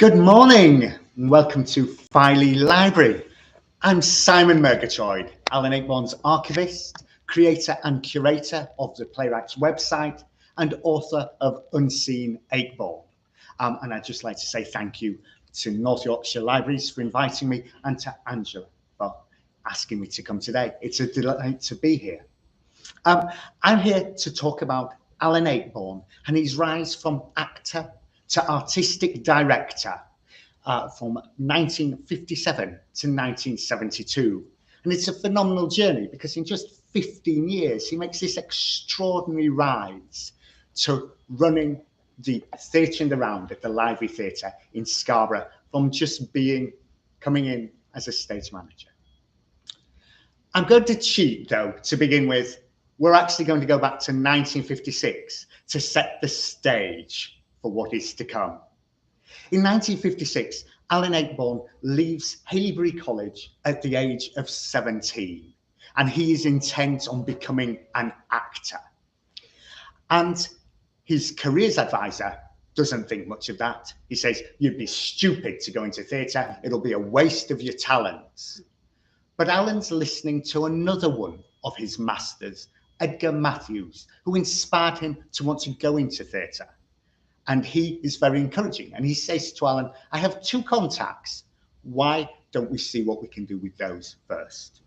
Good morning and welcome to Filey Library. I'm Simon Murgatroyd, Alan Ayckbourn's archivist, creator and curator of the Playwrights website and author of Unseen Ayckbourn. And I'd just like to say thank you to North Yorkshire Libraries for inviting me and to Angela for asking me to come today. It's a delight to be here. I'm here to talk about Alan Ayckbourn and his rise from actor to artistic director from 1957 to 1972. And it's a phenomenal journey because in just 15 years, he makes this extraordinary rise to running the Theatre in the Round at the Library Theatre in Scarborough from just coming in as a stage manager. I'm going to cheat though, to begin with. We're actually going to go back to 1956 to set the stage for what is to come. In 1956, Alan Ayckbourn leaves Haileybury College at the age of 17, and he is intent on becoming an actor. And his careers advisor doesn't think much of that. He says, you'd be stupid to go into theatre. It'll be a waste of your talents. But Alan's listening to another one of his masters, Edgar Matthews, who inspired him to want to go into theatre. And he is very encouraging. And he says to Alan, I have two contacts. Why don't we see what we can do with those first?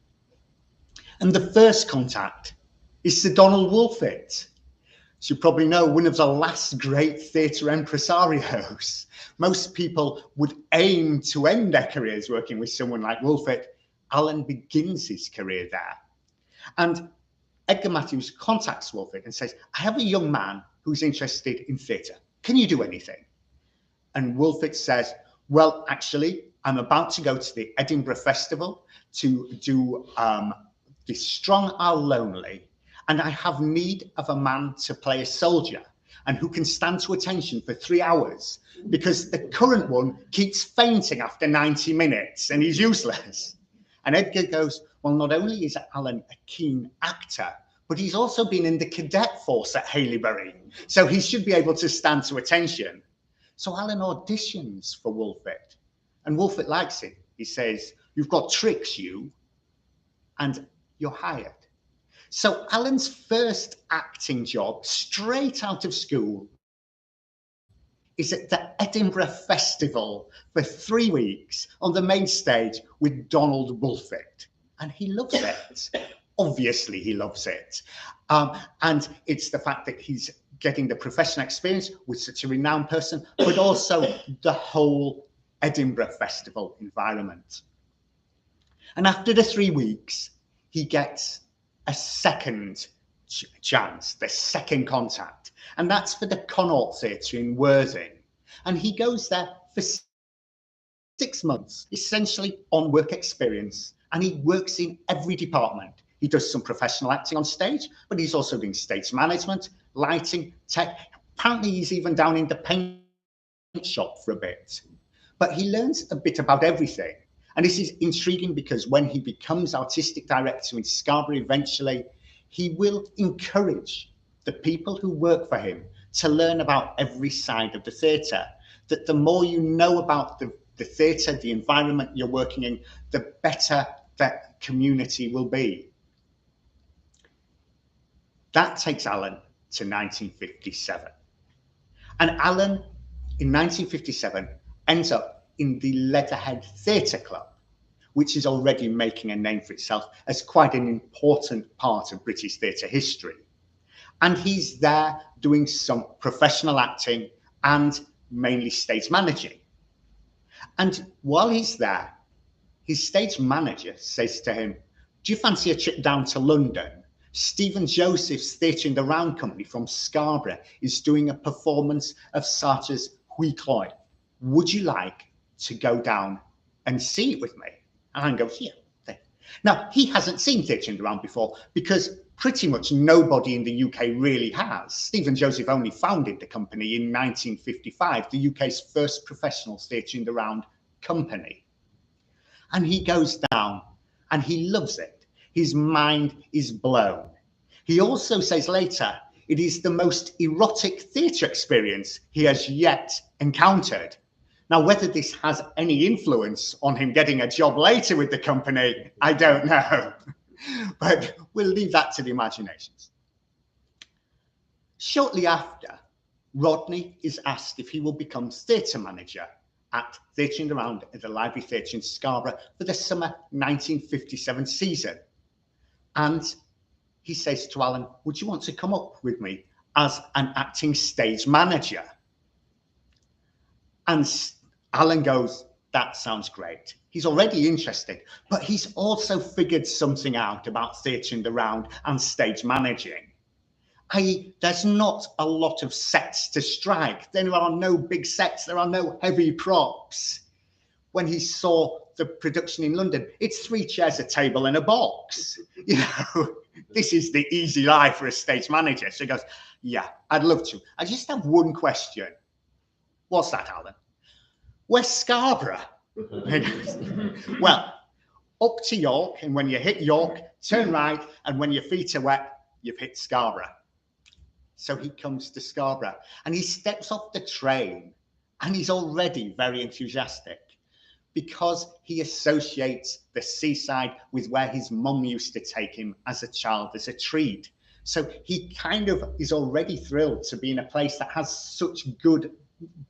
And the first contact is Sir Donald Wolfett. As you probably know, one of the last great theatre impresarios. Most people would aim to end their careers working with someone like Wolfett. Alan begins his career there. And Edgar Matthews contacts Wolfett and says, I have a young man who's interested in theatre. Can you do anything? And Wolfett says, well, actually, I'm about to go to the Edinburgh Festival to do The Strong Are Lonely, and I have need of a man to play a soldier and who can stand to attention for 3 hours because the current one keeps fainting after 90 minutes and he's useless. And Edgar goes, well, not only is Alan a keen actor, but he's also been in the cadet force at Haileybury, so he should be able to stand to attention. So Alan auditions for Wolfett, and Wolfett likes him. He says, you've got tricks, you, and you're hired. So Alan's first acting job, straight out of school, is at the Edinburgh Festival for 3 weeks on the main stage with Donald Wolfett, and he loves it. Obviously, he loves it. And it's the fact that he's getting the professional experience with such a renowned person, but also the whole Edinburgh Festival environment. And after the 3 weeks, he gets a second chance, the second contact. And that's for the Connaught Theatre in Worthing. And he goes there for 6 months, essentially on work experience. And he works in every department. He does some professional acting on stage, but he's also doing stage management, lighting, tech. Apparently, he's even down in the paint shop for a bit. But he learns a bit about everything. And this is intriguing because when he becomes artistic director in Scarborough eventually, he will encourage the people who work for him to learn about every side of the theatre. That the more you know about the theatre, the environment you're working in, the better that community will be. That takes Alan to 1957. And Alan, in 1957, ends up in the Leatherhead Theatre Club, which is already making a name for itself as quite an important part of British theatre history. And he's there doing some professional acting and mainly stage managing. And while he's there, his stage manager says to him, do you fancy a trip down to London? Stephen Joseph's Theatre in the Round company from Scarborough is doing a performance of Sartre's Hui Cloy. Would you like to go down and see it with me? And Alan goes, yeah. Now, he hasn't seen Theatre in the Round before because pretty much nobody in the UK really has. Stephen Joseph only founded the company in 1955, the UK's first professional Theatre in the Round company. And he goes down and he loves it. His mind is blown. He also says later, it is the most erotic theatre experience he has yet encountered. Now, whether this has any influence on him getting a job later with the company, I don't know. But we'll leave that to the imaginations. Shortly after, Rodney is asked if he will become theatre manager at Theatre in the Round at the Library Theatre in Scarborough for the summer 1957 season. And he says to Alan, would you want to come up with me as an acting stage manager? And Alan goes, that sounds great. He's already interested, but he's also figured something out about Theatre in the Round and stage managing. i.e., there's not a lot of sets to strike. There are no big sets. There are no heavy props. When he saw the production in London, it's 3 chairs, a table, and a box. You know, this is the easy life for a stage manager. So he goes, yeah, I'd love to. I just have one question. What's that, Alan? Where's Scarborough? Well, up to York, and when you hit York, turn right, and when your feet are wet, you've hit Scarborough. So he comes to Scarborough, and he steps off the train, and he's already very enthusiastic because he associates the seaside with where his mum used to take him as a child as a treat. So he kind of is already thrilled to be in a place that has such good,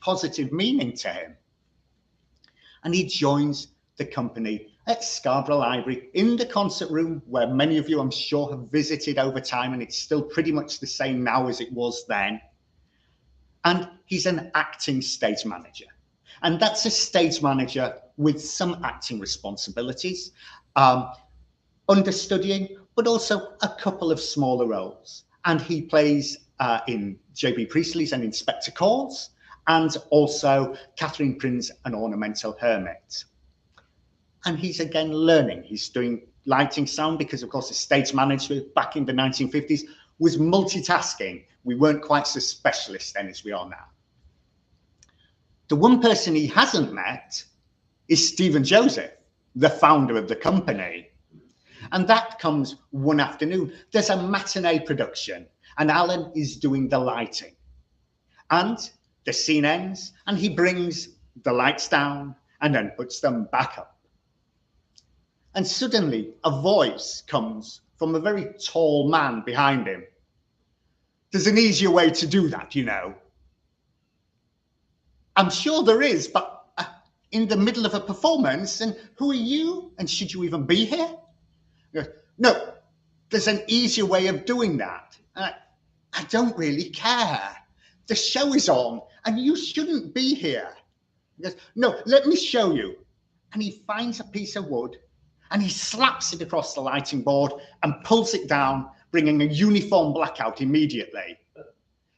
positive meaning to him. And he joins the company at Scarborough Library in the concert room, where many of you, I'm sure, have visited over time, and it's still pretty much the same now as it was then. And he's an acting stage manager. And that's a stage manager with some acting responsibilities, understudying, but also a couple of smaller roles. And he plays in J.B. Priestley's and Inspector Calls, and also Catherine Prin's An Ornamental Hermit. And he's again learning. He's doing lighting, sound, because of course the stage manager back in the 1950s was multitasking. We weren't quite so specialist then as we are now. The one person he hasn't met is Stephen Joseph, the founder of the company. And that comes one afternoon. There's a matinee production, and Alan is doing the lighting. And the scene ends, and he brings the lights down and then puts them back up. And suddenly a voice comes from a very tall man behind him. There's an easier way to do that, you know. I'm sure there is, but in the middle of a performance, and who are you? And should you even be here? He goes, no, there's an easier way of doing that. I don't really care. The show is on, and you shouldn't be here. He goes, no, let me show you. And he finds a piece of wood, and he slaps it across the lighting board and pulls it down, bringing a uniform blackout immediately.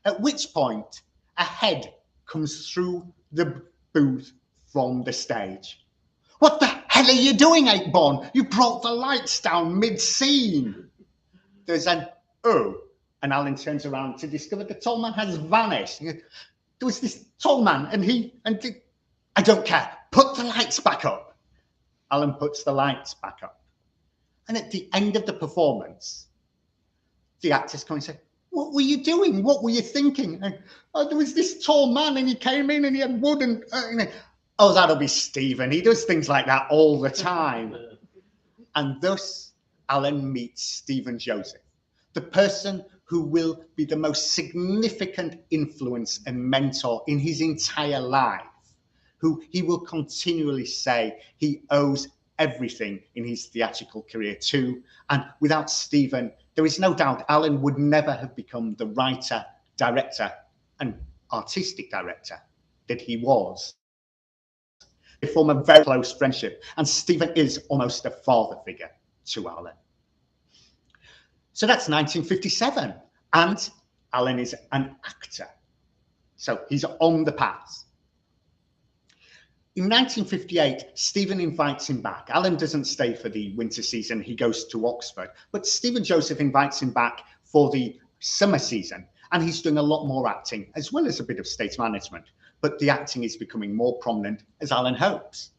At which point, a head comes through the booth from the stage. What the hell are you doing, Ayckbourn? You brought the lights down mid-scene. There's an oh, and Alan turns around to discover the tall man has vanished. There was this tall man, and I don't care. Put the lights back up. Alan puts the lights back up. And at the end of the performance, the actors come and say, what were you doing? What were you thinking? And, there was this tall man, and he came in and he had wood and oh, that'll be Stephen. He does things like that all the time. And thus, Alan meets Stephen Joseph, the person who will be the most significant influence and mentor in his entire life, who he will continually say he owes everything in his theatrical career to. And without Stephen, there is no doubt Alan would never have become the writer, director, and artistic director that he was. They form a very close friendship, and Stephen is almost a father figure to Alan. So that's 1957, and Alan is an actor. So he's on the path. In 1958, Stephen invites him back. Alan doesn't stay for the winter season. He goes to Oxford. But Stephen Joseph invites him back for the summer season. And he's doing a lot more acting, as well as a bit of stage management. But the acting is becoming more prominent, as Alan hopes.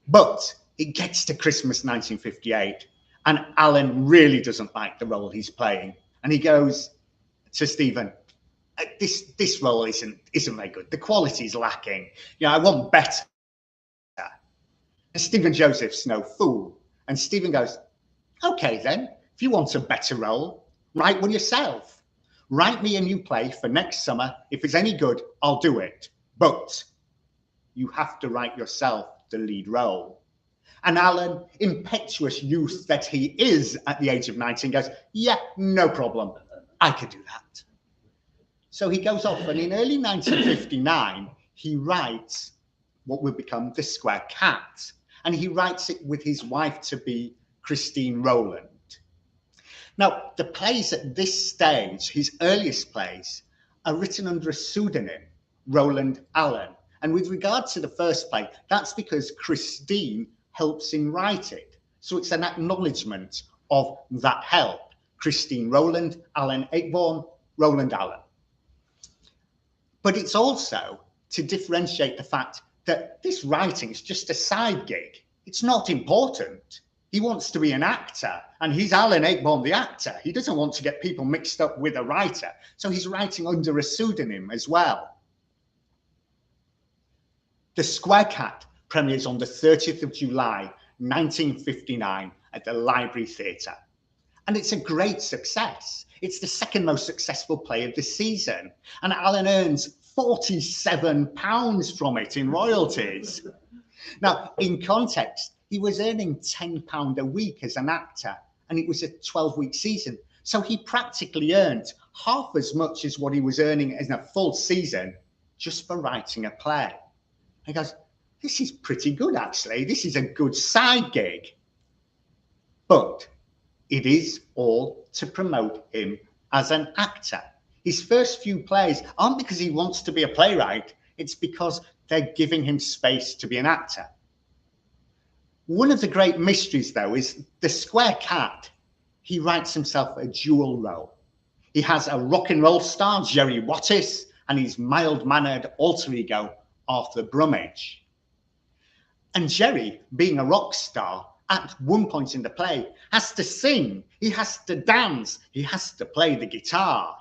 But it gets to Christmas 1958, and Alan really doesn't like the role he's playing. And he goes to Stephen, this role isn't very good. The quality's lacking. I want better. And Stephen Joseph's no fool. And Stephen goes, okay then, if you want a better role, write one yourself. Write me a new play for next summer. If it's any good, I'll do it. But you have to write yourself the lead role. And Alan, impetuous youth that he is at the age of 19, goes, yeah, no problem. I could do that. So he goes off, and in early 1959, he writes what will become The Square Cat. And he writes it with his wife-to-be, Christine Rowland. Now, the plays at this stage, his earliest plays, are written under a pseudonym, Roland Allen. And with regard to the first play, that's because Christine helps him write it. So it's an acknowledgement of that help. Christine Rowland, Alan Ayckbourn, Roland Allen. But it's also to differentiate the fact that this writing is just a side gig. It's not important. He wants to be an actor, and he's Alan Ayckbourn, the actor. He doesn't want to get people mixed up with a writer. So he's writing under a pseudonym as well. The Square Cat premieres on the 30th of July, 1959 at the Library Theatre. And it's a great success. It's the second most successful play of the season. And Alan earns £47 from it in royalties. Now, in context, he was earning £10 a week as an actor, and it was a 12-week season. So he practically earned half as much as what he was earning in a full season just for writing a play. He goes, this is pretty good, actually. This is a good side gig. But it is all to promote him as an actor. His first few plays aren't because he wants to be a playwright. It's because they're giving him space to be an actor. One of the great mysteries, though, is The Square Cat. He writes himself a dual role. He has a rock and roll star, Jerry Wattis, and his mild-mannered alter ego, Arthur Brummage. And Jerry, being a rock star, at one point in the play, has to sing, he has to dance, he has to play the guitar.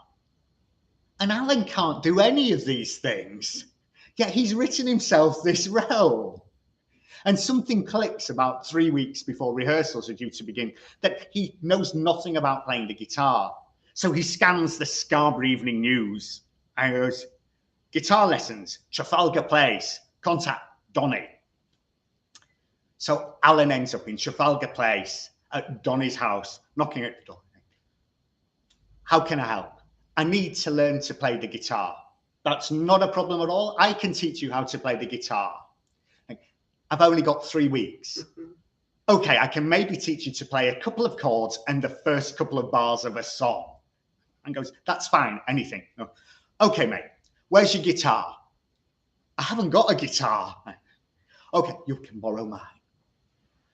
And Alan can't do any of these things, yet he's written himself this role. And something clicks about 3 weeks before rehearsals are due to begin, that he knows nothing about playing the guitar. So he scans the Scarborough Evening News and goes, guitar lessons, Trafalgar Place, contact Donny. So Alan ends up in Trafalgar Place at Donny's house, knocking at the door. How can I help? I need to learn to play the guitar. That's not a problem at all. I can teach you how to play the guitar. I've only got 3 weeks. Okay, I can maybe teach you to play a couple of chords and the first couple of bars of a song. And goes, that's fine, anything. No. Okay, mate, where's your guitar? I haven't got a guitar. Okay, you can borrow mine.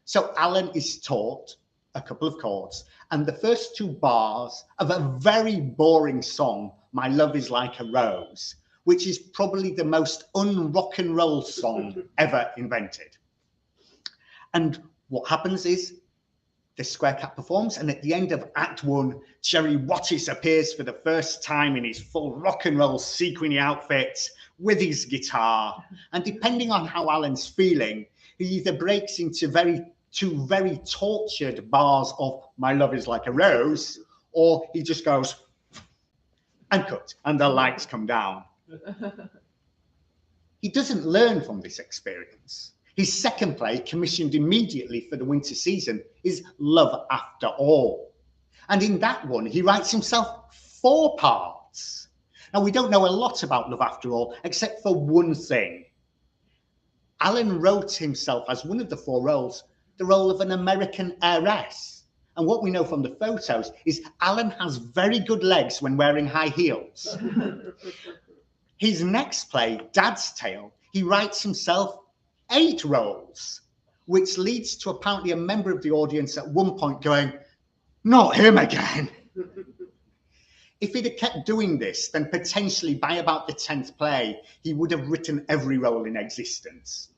So Alan is taught a couple of chords and the first 2 bars of a very boring song, My Love Is Like a Rose, which is probably the most un-rock and roll song ever invented. And what happens is the Square Cat performs, and at the end of Act 1, Jerry Wattis appears for the first time in his full rock and roll sequiny outfit with his guitar. And depending on how Alan's feeling, he either breaks into two very tortured bars of My Love Is Like a Rose, or he just goes and cut, and the lights come down. He doesn't learn from this experience. His second play, commissioned immediately for the winter season, is Love After All. And in that one, he writes himself 4 parts. Now, we don't know a lot about Love After All, except for one thing. Alan wrote himself as one of the 4 roles, the role of an American heiress. And what we know from the photos is Alan has very good legs when wearing high heels. His next play, Dad's Tale, he writes himself 8 roles, which leads to apparently a member of the audience at one point going, not him again. If he'd have kept doing this, then potentially by about the 10th play, he would have written every role in existence.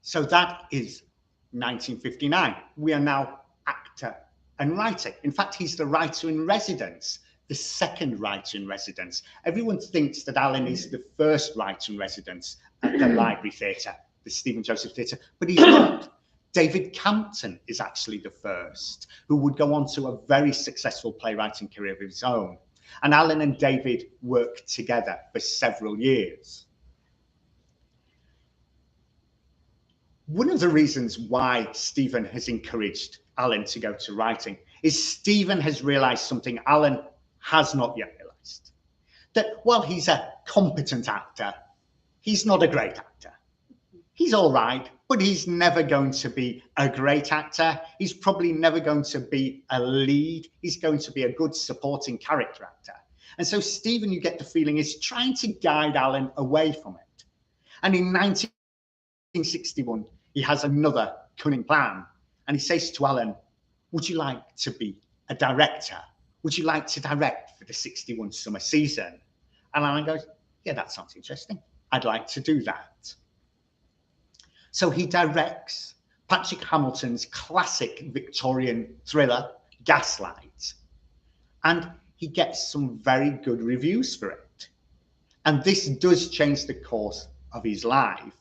So that is 1959. We are now actor and writer. In fact, he's the writer in residence the second writer-in-residence. Everyone thinks that Alan is the first writer-in-residence at the Library Theatre, the Stephen Joseph Theatre, but he's not. David Campton is actually the first, who would go on to a very successful playwriting career of his own. And Alan and David worked together for several years. One of the reasons why Stephen has encouraged Alan to go to writing is Stephen has realised something Alan has not yet realised. That while he's a competent actor, he's not a great actor. He's all right, but he's never going to be a great actor. He's probably never going to be a lead. He's going to be a good supporting character actor. And so Stephen, you get the feeling, is trying to guide Alan away from it. And in 1961, he has another cunning plan. And he says to Alan, would you like to be a director? Would you like to direct for the 61 summer season? And Alan goes, yeah, that sounds interesting. I'd like to do that. So he directs Patrick Hamilton's classic Victorian thriller, Gaslight. And he gets some very good reviews for it. And this does change the course of his life,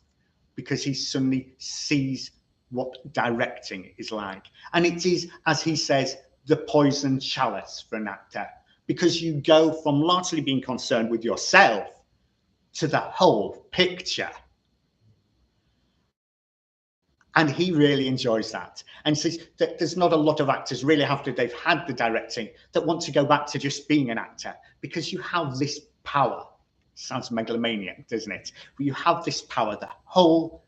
because he suddenly sees what directing is like. And it is, as he says, the poison chalice for an actor, because you go from largely being concerned with yourself to the whole picture. And he really enjoys that, and says that there's not a lot of actors really, after they've had the directing, that want to go back to just being an actor, because you have this power. Sounds megalomaniac, doesn't it? But you have this power. The whole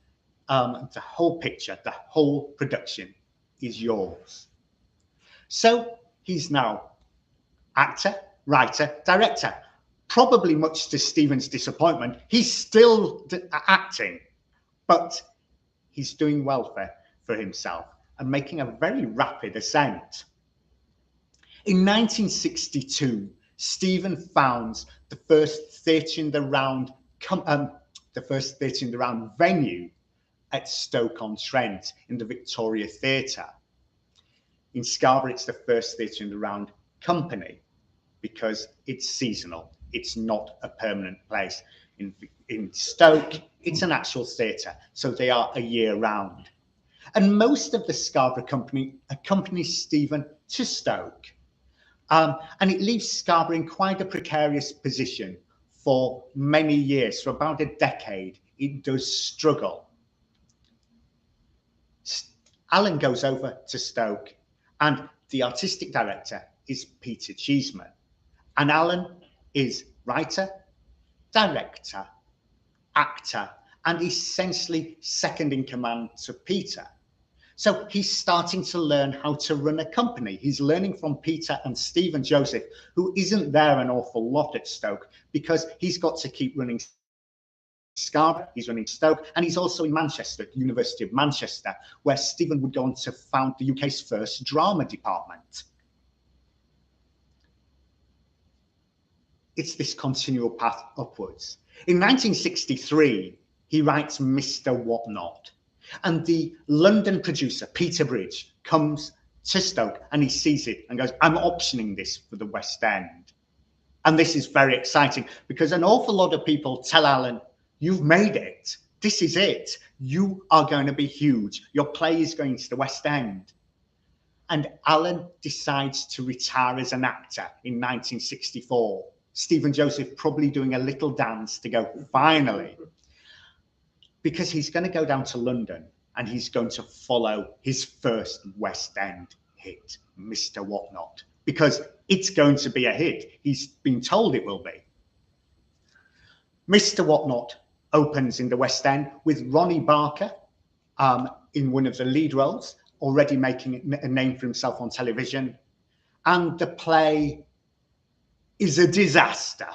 picture, the whole production is yours. So he's now actor, writer, director. Probably much to Stephen's disappointment, he's still acting, but he's doing well for himself and making a very rapid ascent. In 1962, Stephen founds the first Theatre in the Round venue at Stoke-on-Trent in the Victoria Theatre. In Scarborough, it's the first Theatre in the Round company, because it's seasonal. It's not a permanent place. In Stoke, it's an actual theatre, so they are a year round. And most of the Scarborough company accompanies Stephen to Stoke. And it leaves Scarborough in quite a precarious position for many years. For about a decade, it does struggle. Alan goes over to Stoke, and the artistic director is Peter Cheeseman. And Alan is writer, director, actor, and essentially second in command to Peter. So he's starting to learn how to run a company. He's learning from Peter and Stephen Joseph, who isn't there an awful lot at Stoke, because he's got to keep running Scarborough, he's running Stoke, and he's also in Manchester, at the University of Manchester, where Stephen would go on to found the UK's first drama department. It's this continual path upwards. In 1963, he writes Mr. Whatnot, and the London producer, Peter Bridge, comes to Stoke and he sees it and goes, I'm optioning this for the West End. And this is very exciting, because an awful lot of people tell Alan, you've made it. This is it. You are going to be huge. Your play is going to the West End. And Alan decides to retire as an actor in 1964. Stephen Joseph probably doing a little dance to go, finally, because he's going to go down to London and he's going to follow his first West End hit, Mr. Whatnot, because it's going to be a hit. He's been told it will be. Mr. Whatnot opens in the West End with Ronnie Barker in one of the lead roles, already making a name for himself on television. And the play is a disaster.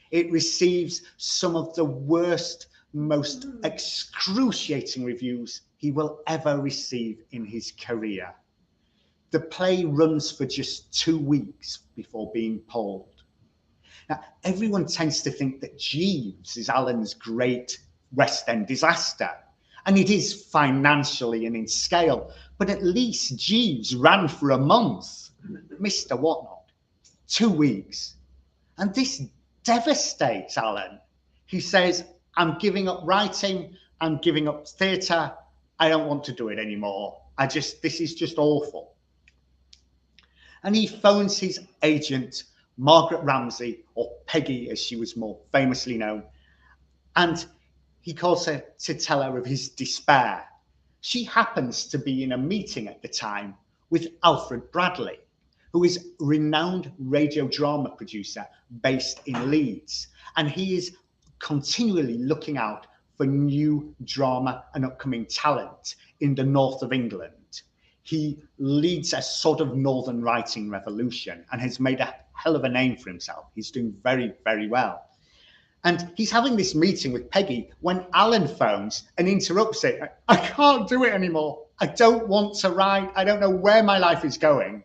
It receives some of the worst, most excruciating reviews he will ever receive in his career. The play runs for just 2 weeks before being pulled. Now, everyone tends to think that Jeeves is Alan's great West End disaster, and it is financially and in scale, but at least Jeeves ran for a month. Mr. Whatnot 2 weeks. And this devastates Alan. He says, I'm giving up writing, I'm giving up theatre, I don't want to do it anymore. This is just awful. And he phones his agent, Margaret Ramsay, or Peggy as she was more famously known, and he calls her to tell her of his despair. She happens to be in a meeting at the time with Alfred Bradley, who is a renowned radio drama producer based in Leeds. And he is continually looking out for new drama and upcoming talent in the north of England. He leads a sort of northern writing revolution and has made a hell of a name for himself. He's doing very, very well. And he's having this meeting with Peggy when Alan phones and interrupts it. I can't do it anymore. I don't want to write. I don't know where my life is going.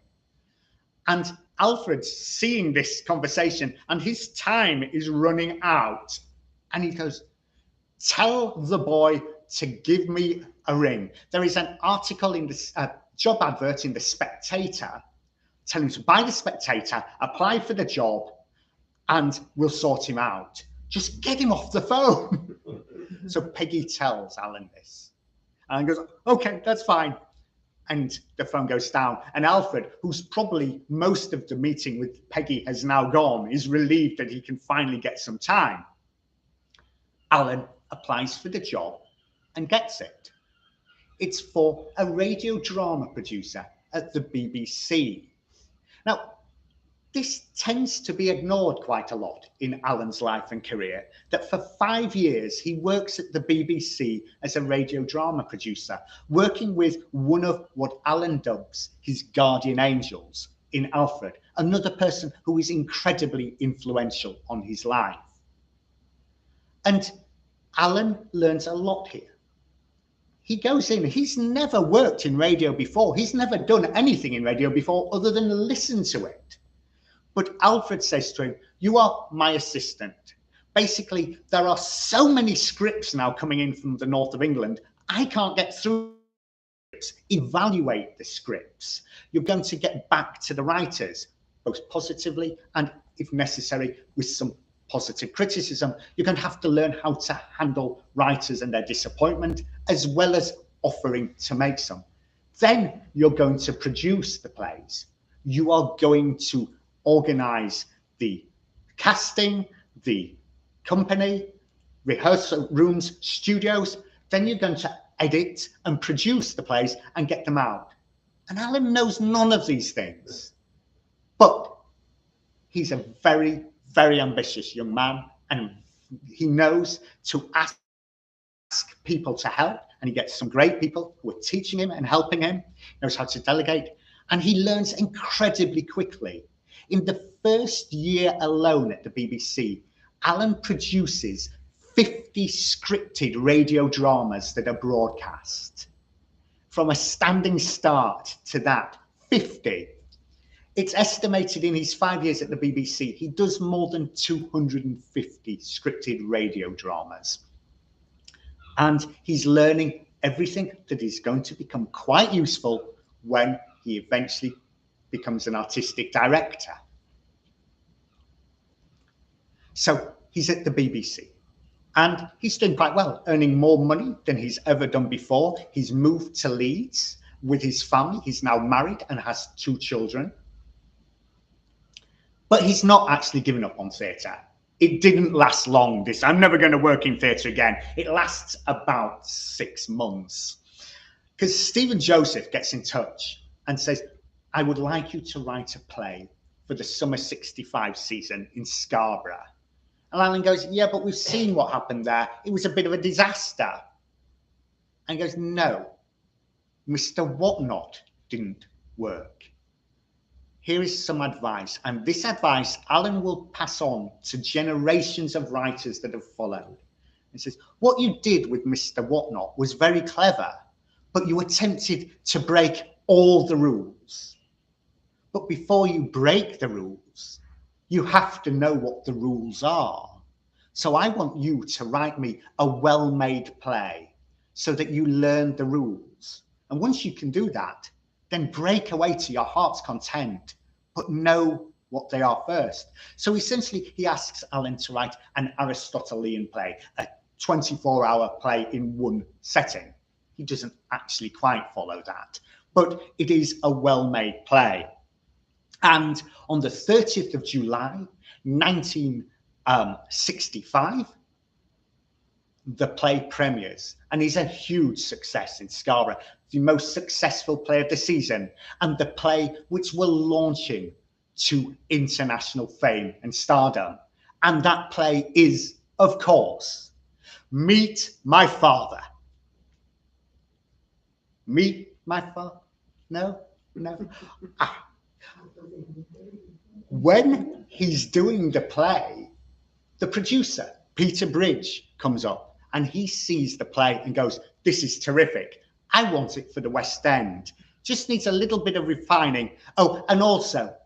And Alfred's seeing this conversation and his time is running out. And he goes, tell the boy to give me a ring. There is an article in this job advert in The Spectator telling him to buy The Spectator, apply for the job, and we'll sort him out. Just get him off the phone. So Peggy tells Alan this. Alan goes, okay, that's fine. And the phone goes down. And Alfred, who's probably most of the meeting with Peggy has now gone, is relieved that he can finally get some time. Alan applies for the job and gets it. It's for a radio drama producer at the BBC. Now, this tends to be ignored quite a lot in Alan's life and career, that for 5 years he works at the BBC as a radio drama producer, working with one of what Alan dubs his guardian angels in Alfred, another person who is incredibly influential on his life. And Alan learns a lot here. He goes in, he's never worked in radio before, he's never done anything in radio before other than listen to it. But Alfred says to him, you are my assistant. Basically, there are so many scripts now coming in from the north of England, I can't get through scripts. Evaluate the scripts. You're going to get back to the writers, both positively and, if necessary, with some positive criticism. You're going to have to learn how to handle writers and their disappointment, as well as offering to make some. Then you're going to produce the plays. You are going to organize the casting, the company, rehearsal rooms, studios. Then you're going to edit and produce the plays and get them out. And Alan knows none of these things. But he's a very, very ambitious young man, and he knows to ask people to help, and he gets some great people who are teaching him and helping him. He knows how to delegate, and he learns incredibly quickly. In the first year alone at the BBC, Alan produces 50 scripted radio dramas that are broadcast. From a standing start to that, 50. It's estimated in his 5 years at the BBC, he does more than 250 scripted radio dramas. And he's learning everything that is going to become quite useful when he eventually becomes an artistic director. So he's at the BBC and he's doing quite well, earning more money than he's ever done before. He's moved to Leeds with his family. He's now married and has 2 children. But he's not actually given up on theatre. It didn't last long. I'm never going to work in theatre again. It lasts about 6 months. Because Stephen Joseph gets in touch and says, I would like you to write a play for the summer 65 season in Scarborough. And Alan goes, yeah, but we've seen what happened there. It was a bit of a disaster. And he goes, no, Mr. Whatnot didn't work. Here is some advice. And this advice Alan will pass on to generations of writers that have followed. He says, what you did with Mr. Whatnot was very clever, but you attempted to break all the rules. But before you break the rules, you have to know what the rules are. So I want you to write me a well-made play so that you learn the rules. And once you can do that, then break away to your heart's content, but know what they are first. So essentially, he asks Alan to write an Aristotelian play, a 24-hour play in one setting. He doesn't actually quite follow that, but it is a well-made play. And on the 30th of July, 1965, the play premieres and is a huge success in Scarborough, the most successful play of the season, and the play which will launch him to international fame and stardom. And that play is, of course, Meet My Father. Meet My Father? No? When he's doing the play, the producer, Peter Bridge, comes up and he sees the play and goes, "This is terrific. I want it for the West End. Just needs a little bit of refining. Oh, and also,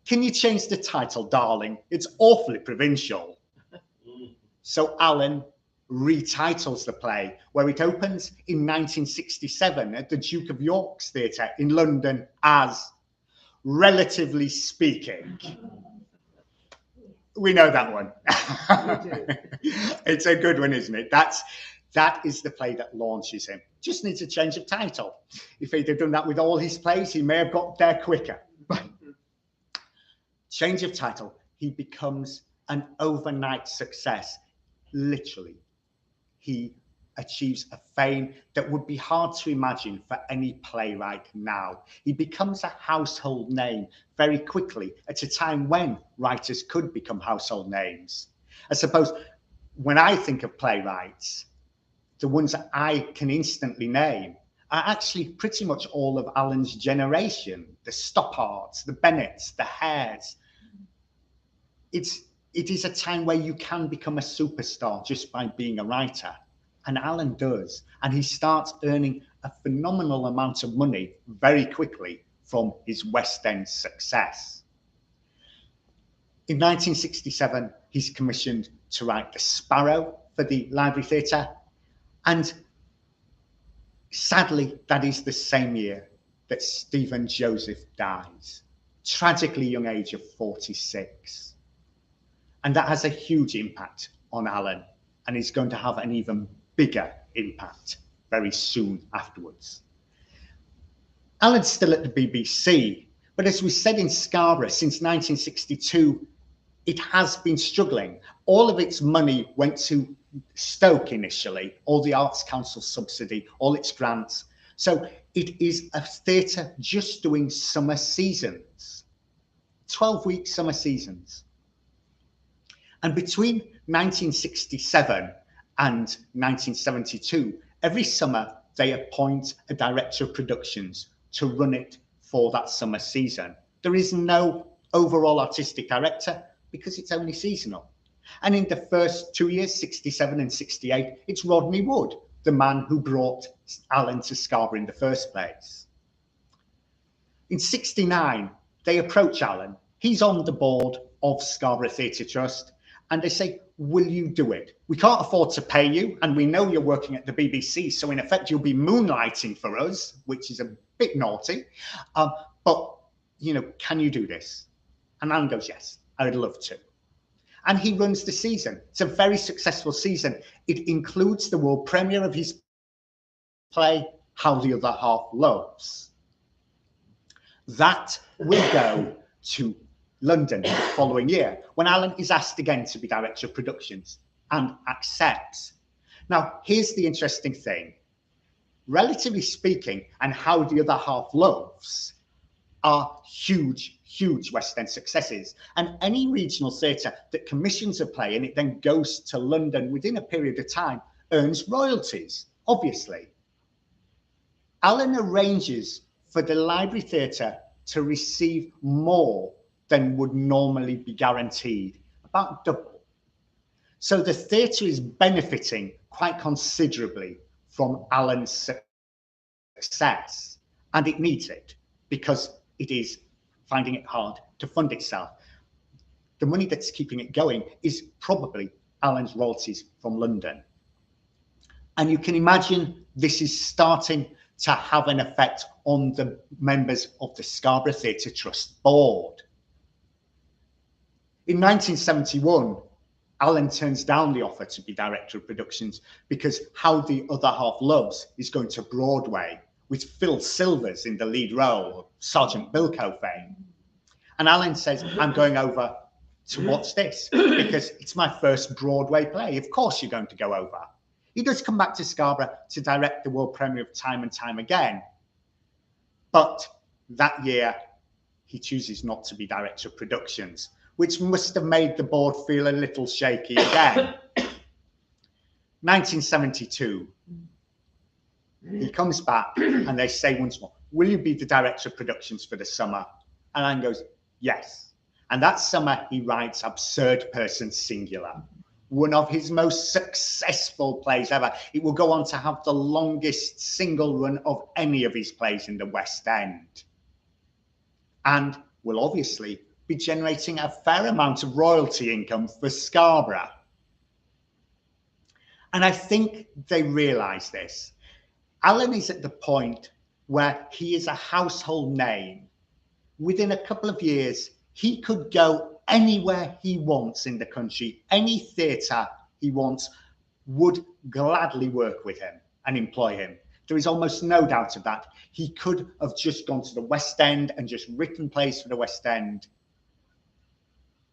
can you change the title, darling? It's awfully provincial." So Alan retitles the play, where it opens in 1967 at the Duke of York's Theatre in London as Relatively Speaking. We know that one. It's a good one, isn't it? That is the play that launches him. Just needs a change of title. If he'd have done that with all his plays, he may have got there quicker. Change of title. He becomes an overnight success. Literally, he achieves a fame that would be hard to imagine for any playwright now. He becomes a household name very quickly at a time when writers could become household names. I suppose when I think of playwrights, the ones that I can instantly name are actually pretty much all of Alan's generation, the Stoppards, the Bennets, the Hares. It is a time where you can become a superstar just by being a writer. And Alan does. And he starts earning a phenomenal amount of money very quickly from his West End success. In 1967, he's commissioned to write The Sparrow for the Library Theatre. And sadly, that is the same year that Stephen Joseph dies. Tragically young age of 46. And that has a huge impact on Alan, and is going to have an even bigger impact very soon afterwards. Alan's still at the BBC, but as we said in Scarborough, since 1962, it has been struggling. All of its money went to Stoke initially, all the Arts Council subsidy, all its grants. So it is a theatre just doing summer seasons, 12-week summer seasons. And between 1967 and 1972, every summer they appoint a director of productions to run it for that summer season. There is no overall artistic director because it's only seasonal. And in the first 2 years, 67 and 68, it's Rodney Wood, the man who brought Alan to Scarborough in the first place. In 69, they approach Alan. He's on the board of Scarborough Theatre Trust. And they say, "Will you do it? We can't afford to pay you, and we know you're working at the BBC, so in effect you'll be moonlighting for us," which is a bit naughty. But, you know, can you do this? And Alan goes, "Yes, I would love to." And he runs the season. It's a very successful season. It includes the world premiere of his play, How the Other Half Loves. That will go to London the following year, when Alan is asked again to be director of productions and accepts. Now, here's the interesting thing. Relatively Speaking and How the Other Half Loves are huge, huge West End successes. And any regional theatre that commissions a play and it then goes to London within a period of time earns royalties, obviously. Alan arranges for the Library Theatre to receive more than would normally be guaranteed, about double. So the theatre is benefiting quite considerably from Alan's success, and it needs it because it is finding it hard to fund itself. The money that's keeping it going is probably Alan's royalties from London. And you can imagine this is starting to have an effect on the members of the Scarborough Theatre Trust board. In 1971, Alan turns down the offer to be director of productions because How the Other Half Loves is going to Broadway with Phil Silvers in the lead role, Sergeant Bilko fame. And Alan says, I'm going over to watch this because it's my first Broadway play. Of course you're going to go over. He does come back to Scarborough to direct the world premiere of Time and Time Again. But that year, he chooses not to be director of productions, which must have made the board feel a little shaky again. 1972, he comes back and they say once more, will you be the director of productions for the summer? And Alan goes, yes. And that summer he writes Absurd Person Singular, one of his most successful plays ever. It will go on to have the longest single run of any of his plays in the West End. And will obviously be generating a fair amount of royalty income for Scarborough. And I think they realise this. Alan is at the point where he is a household name. Within a couple of years, he could go anywhere he wants in the country. Any theatre he wants would gladly work with him and employ him. There is almost no doubt of that. He could have just gone to the West End and just written plays for the West End.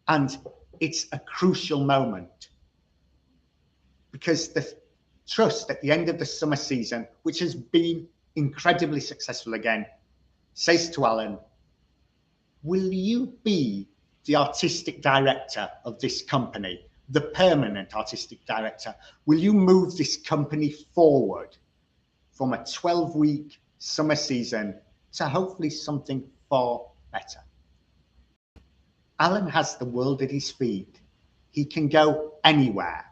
And it's a crucial moment because the Trust at the end of the summer season, which has been incredibly successful again, says to Alan, will you be the artistic director of this company, the permanent artistic director? Will you move this company forward from a 12-week summer season to hopefully something far better? Alan has the world at his feet. He can go anywhere.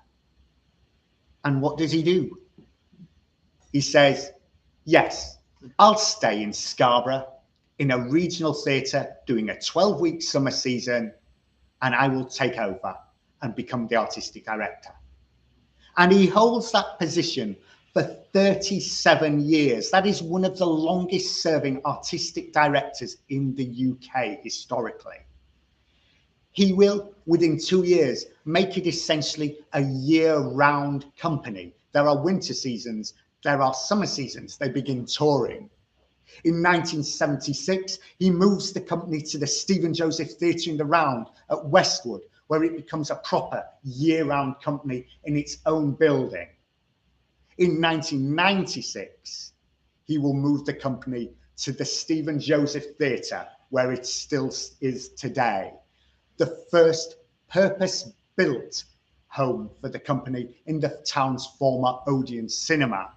And what does he do? He says, yes, I'll stay in Scarborough in a regional theatre doing a 12-week summer season, and I will take over and become the artistic director. And he holds that position for 37 years. That is one of the longest serving artistic directors in the UK historically. He will, within 2 years, make it essentially a year-round company. There are winter seasons, there are summer seasons, they begin touring. In 1976, he moves the company to the Stephen Joseph Theatre in the Round at Westwood, where it becomes a proper year-round company in its own building. In 1996, he will move the company to the Stephen Joseph Theatre, where it still is today. The first purpose-built home for the company in the town's former Odeon cinema.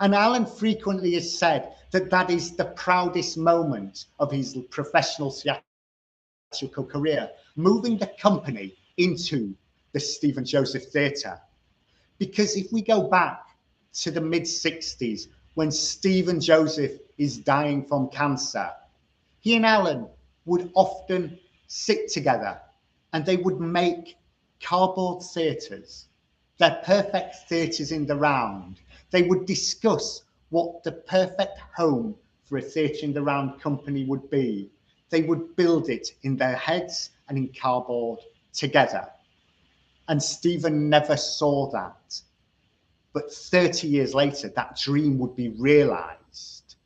And Alan frequently has said that that is the proudest moment of his professional theatrical career, moving the company into the Stephen Joseph Theatre. Because if we go back to the mid-60s, when Stephen Joseph is dying from cancer, he and Alan would often sit together and they would make cardboard theatres. They're perfect theatres in the round. They would discuss what the perfect home for a theatre in the round company would be. They would build it in their heads and in cardboard together. And Stephen never saw that. But 30 years later, that dream would be realised.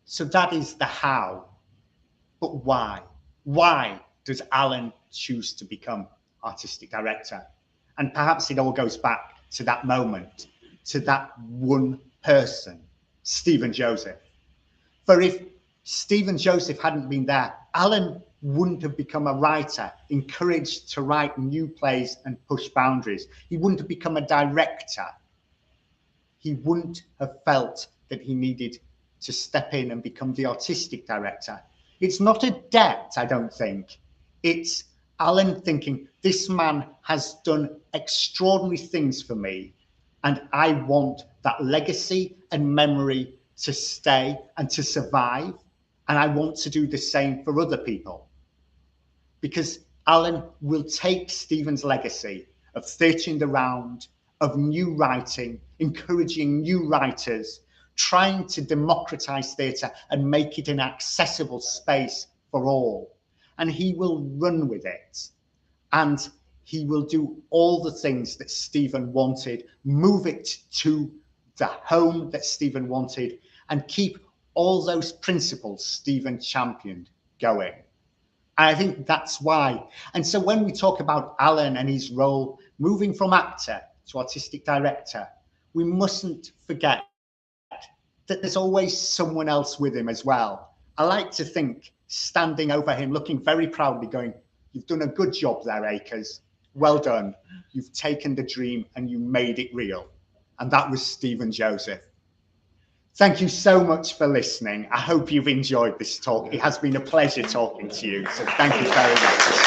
So that is the how. But why? Why does Alan choose to become artistic director? And perhaps it all goes back to that moment, to that one person, Stephen Joseph. For if Stephen Joseph hadn't been there, Alan wouldn't have become a writer, encouraged to write new plays and push boundaries. He wouldn't have become a director. He wouldn't have felt that he needed to step in and become the artistic director. It's not a debt, I don't think. It's Alan thinking, this man has done extraordinary things for me, and I want that legacy and memory to stay and to survive, and I want to do the same for other people. Because Alan will take Stephen's legacy of theatre in the round, of new writing, encouraging new writers, trying to democratise theatre and make it an accessible space for all. and he will run with it. And he will do all the things that Stephen wanted, move it to the home that Stephen wanted, and keep all those principles Stephen championed going. I think that's why. And so when we talk about Alan and his role moving from actor to artistic director, we mustn't forget that there's always someone else with him as well. I like to think standing over him, looking very proudly, going, "You've done a good job there, Akers. Well done. You've taken the dream and you made it real." And that was Stephen Joseph. Thank you so much for listening. I hope you've enjoyed this talk. It has been a pleasure talking to you. So thank you very much.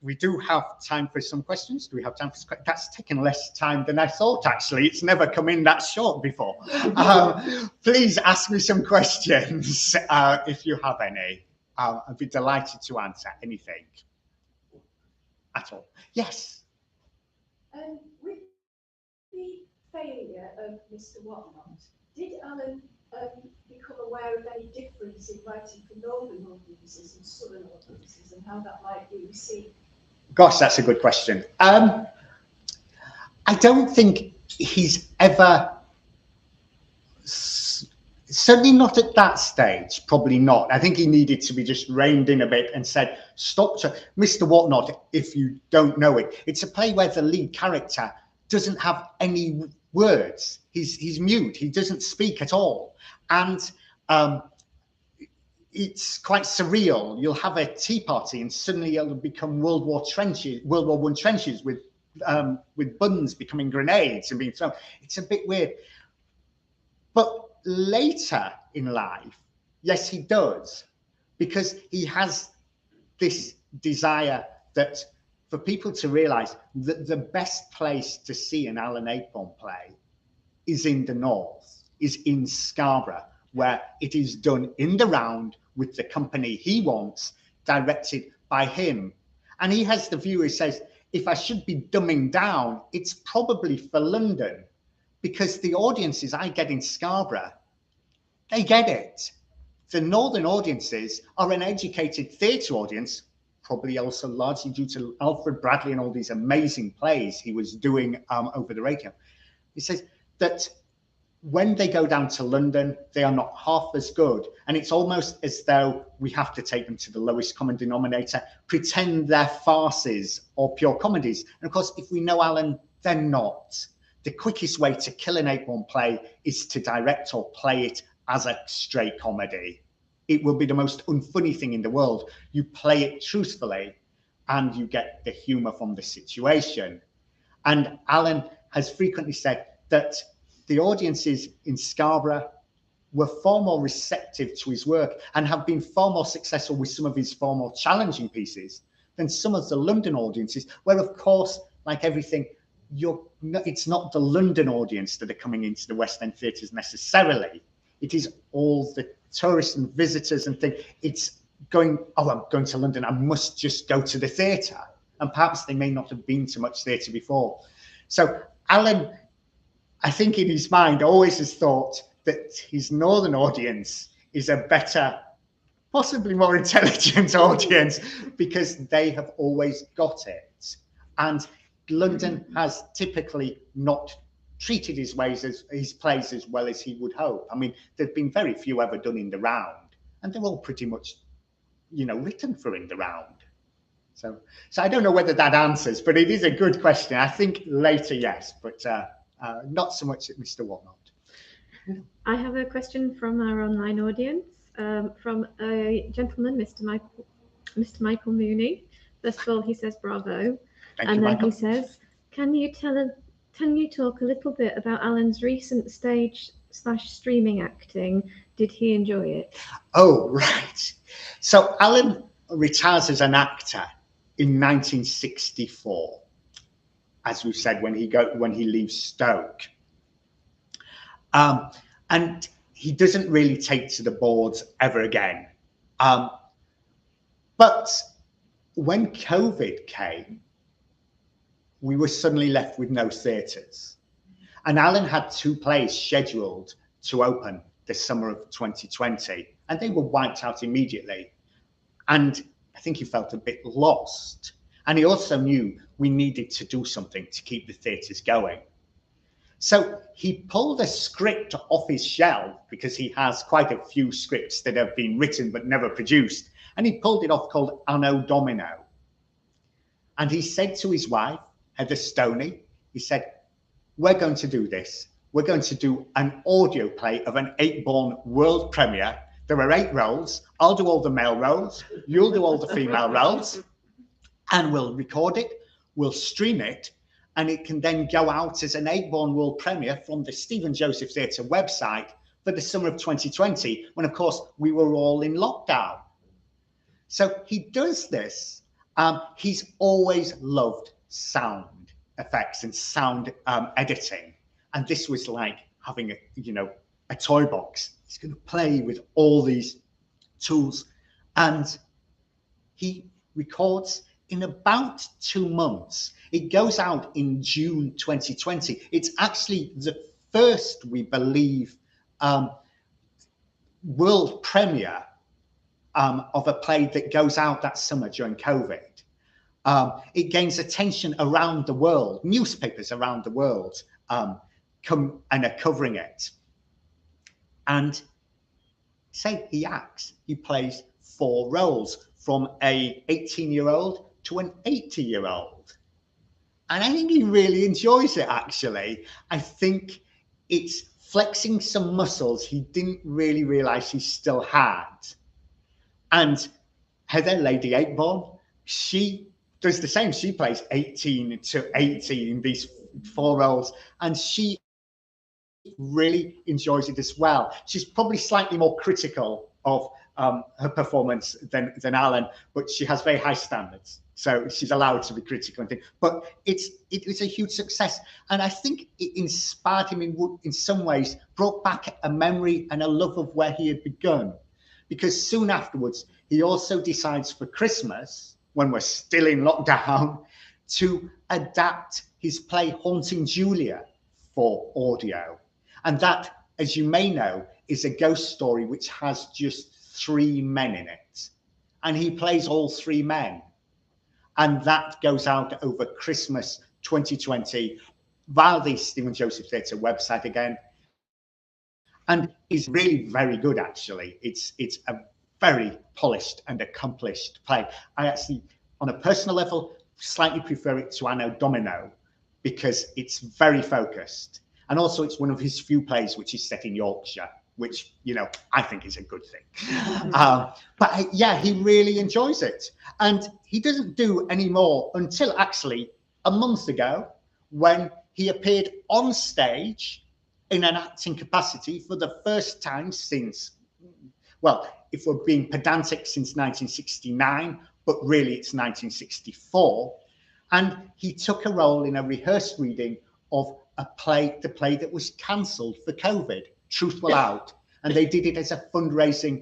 We do have time for some questions. Do we have time for questions? That's taken less time than I thought, actually. It's never come in that short before. Please ask me some questions if you have any. I'd be delighted to answer anything at all. Yes. With the failure of Mr. Whatnot, did Alan become aware of any difference in writing for northern audiences and southern audiences, and how that might be received? Gosh, that's a good question. I don't think he's ever, certainly not at that stage, probably not. I think he needed to be just reined in a bit and said, stop. Mr. Whatnot, if you don't know it, it's a play where the lead character doesn't have any words. He's mute. He doesn't speak at all. And it's quite surreal. You'll have a tea party and suddenly it'll become World War I trenches with buns becoming grenades and being thrown. It's a bit weird. But later in life, yes, he does, because he has this desire that for people to realize that the best place to see an Alan Ayckbourn play is in the north, is in Scarborough, where it is done in the round with the company he wants, directed by him. And he has the view, he says, if I should be dumbing down, it's probably for London, because the audiences I get in Scarborough, they get it. The northern audiences are an educated theatre audience, probably also largely due to Alfred Bradley and all these amazing plays he was doing over the radio. He says that when they go down to London, they are not half as good. And it's almost as though we have to take them to the lowest common denominator, pretend they're farces or pure comedies. And of course, if we know Alan, they're not. The quickest way to kill an Ayckbourn play is to direct or play it as a straight comedy. It will be the most unfunny thing in the world. You play it truthfully and you get the humour from the situation. And Alan has frequently said that the audiences in Scarborough were far more receptive to his work and have been far more successful with some of his far more challenging pieces than some of the London audiences, where, of course, like everything, it's not the London audience that are coming into the West End theatres necessarily. It is all the tourists and visitors and things. It's going, oh, I'm going to London, I must just go to the theatre. And perhaps they may not have been to much theatre before. So Alan, I think in his mind, always has thought that his northern audience is a better, possibly more intelligent audience, because they have always got it. And London has typically not treated his plays as well as he would hope. I mean, there've been very few ever done in the round, and they're all pretty much, written for in the round. So I don't know whether that answers, but it is a good question. I think later, yes, but not so much at Mr. Whatnot. I have a question from our online audience, from a gentleman, Mr. Michael Mooney. First of all, he says bravo. Thank you, Michael. He says, can you talk a little bit about Alan's recent stage/streaming acting? Did he enjoy it? Oh, right. So Alan retires as an actor in 1964, as we've said, when he leaves Stoke. And he doesn't really take to the boards ever again. But when COVID came, we were suddenly left with no theatres. And Alan had 2 plays scheduled to open the summer of 2020, and they were wiped out immediately. And I think he felt a bit lost. And he also knew we needed to do something to keep the theatres going. So he pulled a script off his shelf, because he has quite a few scripts that have been written but never produced. And he pulled it off, called Anno Domino. And he said to his wife, Heather Stoney, he said, we're going to do this. We're going to do an audio play of an Ayckbourn world premiere. There are 8 roles. I'll do all the male roles. You'll do all the female roles. And we'll record it. We'll stream it. And it can then go out as an Ayckbourn world premiere from the Stephen Joseph Theatre website for the summer of 2020, when, of course, we were all in lockdown. So he does this. He's always loved sound effects and sound editing. And this was like having a toy box. He's going to play with all these tools. And he records in about 2 months. It goes out in June 2020. It's actually the first, we believe, world premiere of a play that goes out that summer during COVID. It gains attention around the world. Newspapers around the world come and are covering it. And say he acts, he plays 4 roles, from a 18-year-old to an 80-year-old. And I think he really enjoys it, actually. I think it's flexing some muscles he didn't really realise he still had. And Heather, Lady Ayckbourn, she does the same. She plays 18 to 80 in these 4 roles, and she really enjoys it as well. She's probably slightly more critical of her performance than Alan, but she has very high standards, so she's allowed to be critical and things. But it was a huge success, and I think it inspired him in some ways, brought back a memory and a love of where he had begun, because soon afterwards he also decides for Christmas, when we're still in lockdown, to adapt his play Haunting Julia for audio. And that, as you may know, is a ghost story which has just 3 men in it. And he plays all 3 men. And that goes out over Christmas 2020 via the Stephen Joseph Theatre website again. And is really very good, actually. It's a very polished and accomplished play. I actually, on a personal level, slightly prefer it to Anno Domino, because it's very focused. And also it's one of his few plays which is set in Yorkshire, which, I think is a good thing. But yeah, he really enjoys it. And he doesn't do any more until actually a month ago, when he appeared on stage in an acting capacity for the first time since, well, if we're being pedantic, since 1969, but really it's 1964. And he took a role in a rehearsed reading of the play that was cancelled for COVID, Truth Will Out. And they did it as a fundraising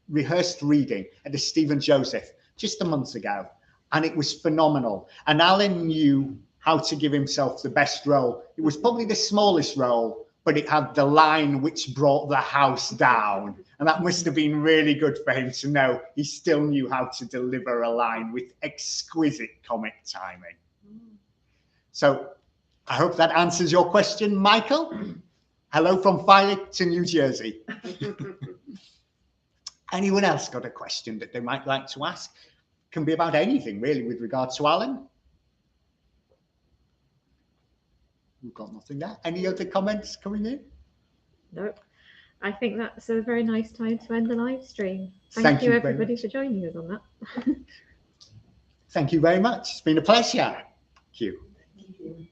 rehearsed reading at the Stephen Joseph just a month ago. And it was phenomenal. And Alan knew how to give himself the best role. It was probably the smallest role, but it had the line which brought the house down. And that must have been really good for him to know he still knew how to deliver a line with exquisite comic timing. So I hope that answers your question, Michael. Hello from Farrington, New Jersey. Anyone else got a question that they might like to ask? Can be about anything, really, with regard to Alan. We've got nothing there. Any other comments coming in? No. I think that's a very nice time to end the live stream. Thank you everybody for joining us on that. Thank you very much. It's been a pleasure. Thank you. Thank you.